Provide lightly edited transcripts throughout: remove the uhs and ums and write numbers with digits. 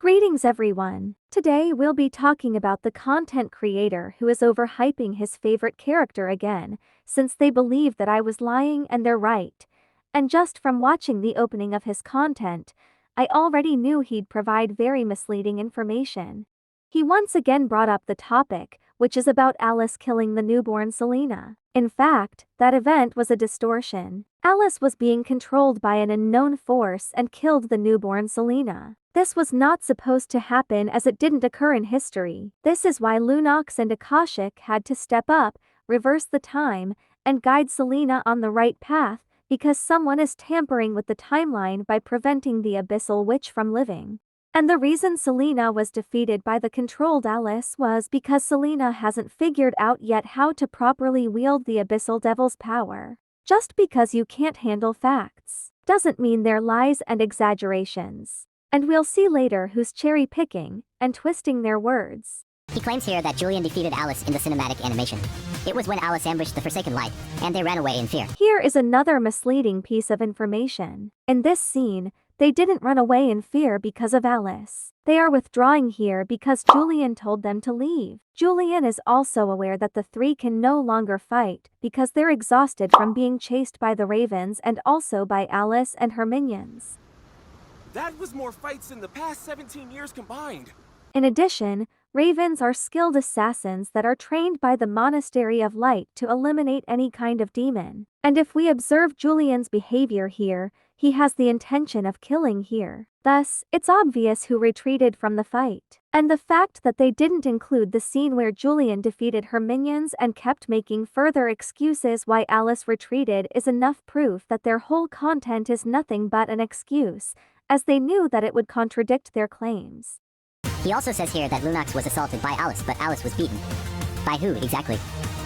Greetings everyone. Today we'll be talking about the content creator who is overhyping his favorite character again, since they believe that I was lying and they're right. And just from watching the opening of his content, I already knew he'd provide very misleading information. He once again brought up the topic, which is about Alice killing the newborn Selena. In fact, that event was a distortion. Alice was being controlled by an unknown force and killed the newborn Selena. This was not supposed to happen as it didn't occur in history. This is why Lunox and Akashic had to step up, reverse the time, and guide Selena on the right path, because someone is tampering with the timeline by preventing the Abyssal Witch from living. And the reason Selena was defeated by the controlled Alice was because Selena hasn't figured out yet how to properly wield the Abyssal Devil's power. Just because you can't handle facts doesn't mean they're lies and exaggerations. And we'll see later who's cherry-picking and twisting their words. He claims here that Julian defeated Alice in the cinematic animation. It was when Alice ambushed the Forsaken Light, and they ran away in fear. Here is another misleading piece of information. In this scene, they didn't run away in fear because of Alice. They are withdrawing here because Julian told them to leave. Julian is also aware that the three can no longer fight because they're exhausted from being chased by the Ravens and also by Alice and her minions. That was more fights than the past 17 years combined. In addition, Ravens are skilled assassins that are trained by the Monastery of Light to eliminate any kind of demon. And if we observe Julian's behavior here, he has the intention of killing here. Thus, it's obvious who retreated from the fight. And the fact that they didn't include the scene where Julian defeated her minions and kept making further excuses why Alice retreated is enough proof that their whole content is nothing but an excuse, as they knew that it would contradict their claims. He also says here that Lunox was assaulted by Alice, but Alice was beaten. By who, exactly?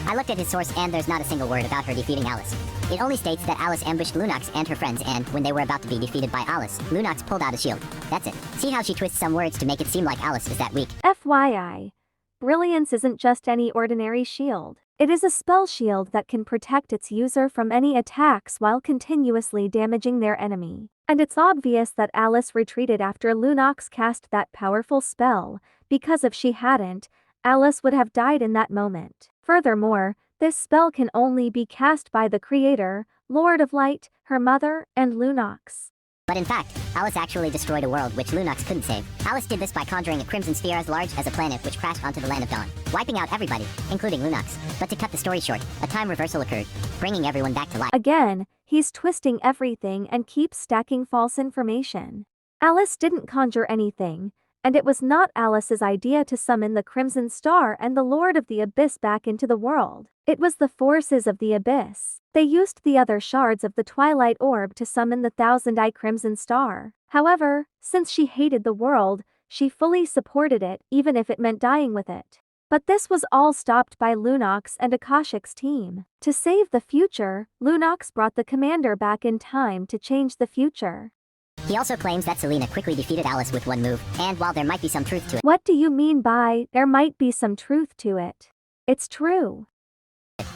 I looked at his source and there's not a single word about her defeating Alice. It only states that Alice ambushed Lunox and her friends, and when they were about to be defeated by Alice, Lunox pulled out a shield. That's it. See how she twists some words to make it seem like Alice is that weak. FYI, Brilliance isn't just any ordinary shield. It is a spell shield that can protect its user from any attacks while continuously damaging their enemy. And it's obvious that Alice retreated after Lunox cast that powerful spell, because if she hadn't, Alice would have died in that moment. Furthermore, this spell can only be cast by the Creator, Lord of Light, her mother, and Lunox. But in fact, Alice actually destroyed a world which Lunox couldn't save. Alice did this by conjuring a crimson sphere as large as a planet which crashed onto the Land of Dawn, wiping out everybody, including Lunox. But to cut the story short, a time reversal occurred, bringing everyone back to life. Again, he's twisting everything and keeps stacking false information. Alice didn't conjure anything, and it was not Alice's idea to summon the Crimson Star and the Lord of the Abyss back into the world. It was the forces of the Abyss. They used the other shards of the Twilight Orb to summon the Thousand-Eye Crimson Star. However, since she hated the world, she fully supported it even if it meant dying with it. But this was all stopped by Lunox and Akashic's team. To save the future, Lunox brought the commander back in time to change the future. He also claims that Selena quickly defeated Alice with one move, and while there might be some truth to it, What do you mean by, there might be some truth to it? It's true.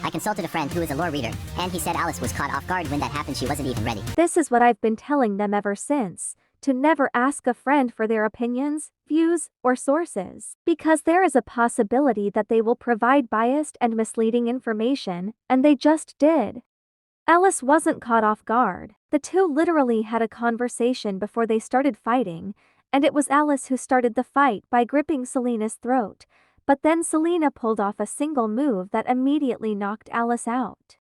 I consulted a friend who is a lore reader, and he said Alice was caught off guard when that happened. She wasn't even ready. This is what I've been telling them ever since, to never ask a friend for their opinions, views, or sources, because there is a possibility that they will provide biased and misleading information, and they just did. Alice wasn't caught off guard. The two literally had a conversation before they started fighting, and it was Alice who started the fight by gripping Selena's throat, but then Selena pulled off a single move that immediately knocked Alice out.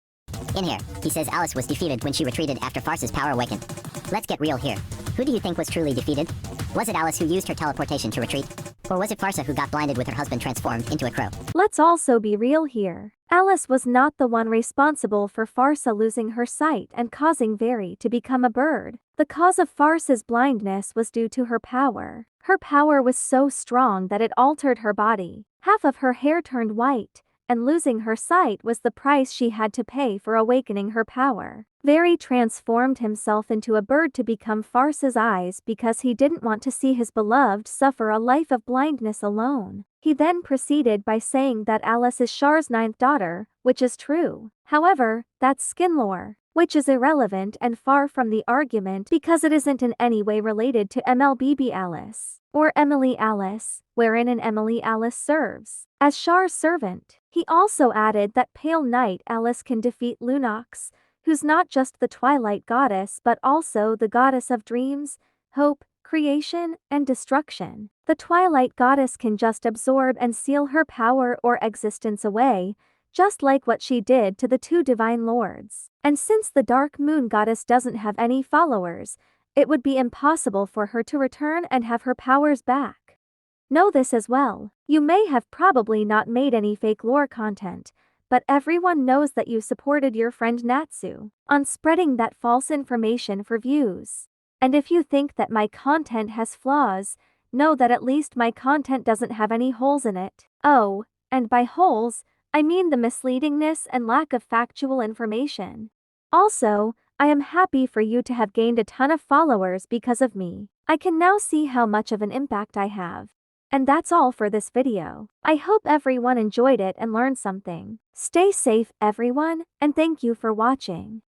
In here, he says Alice was defeated when she retreated after Farsa's power awakened. Let's get real here. Who do you think was truly defeated? Was it Alice who used her teleportation to retreat? Or was it Farsa who got blinded with her husband transformed into a crow? Let's also be real here. Alice was not the one responsible for Farsa losing her sight and causing Very to become a bird. The cause of Farsa's blindness was due to her power. Her power was so strong that it altered her body. Half of her hair turned white, and losing her sight was the price she had to pay for awakening her power. Very transformed himself into a bird to become Farsa's eyes because he didn't want to see his beloved suffer a life of blindness alone. He then proceeded by saying that Alice is Shar's ninth daughter, which is true. However, that's skin lore. which is irrelevant and far from the argument because it isn't in any way related to MLBB Alice, or Emily Alice, wherein an Emily Alice serves as Char's servant. He also added that Pale Knight Alice can defeat Lunox, who's not just the Twilight Goddess but also the goddess of dreams, hope, creation, and destruction. The Twilight Goddess can just absorb and seal her power or existence away, just like what she did to the two Divine Lords. And since the Dark Moon Goddess doesn't have any followers, it would be impossible for her to return and have her powers back. Know this as well. You may have probably not made any fake lore content, but everyone knows that you supported your friend Natsu on spreading that false information for views. And if you think that my content has flaws, know that at least my content doesn't have any holes in it. Oh, and by holes, I mean the misleadingness and lack of factual information. Also, I am happy for you to have gained a ton of followers because of me. I can now see how much of an impact I have. And that's all for this video. I hope everyone enjoyed it and learned something. Stay safe everyone, and thank you for watching.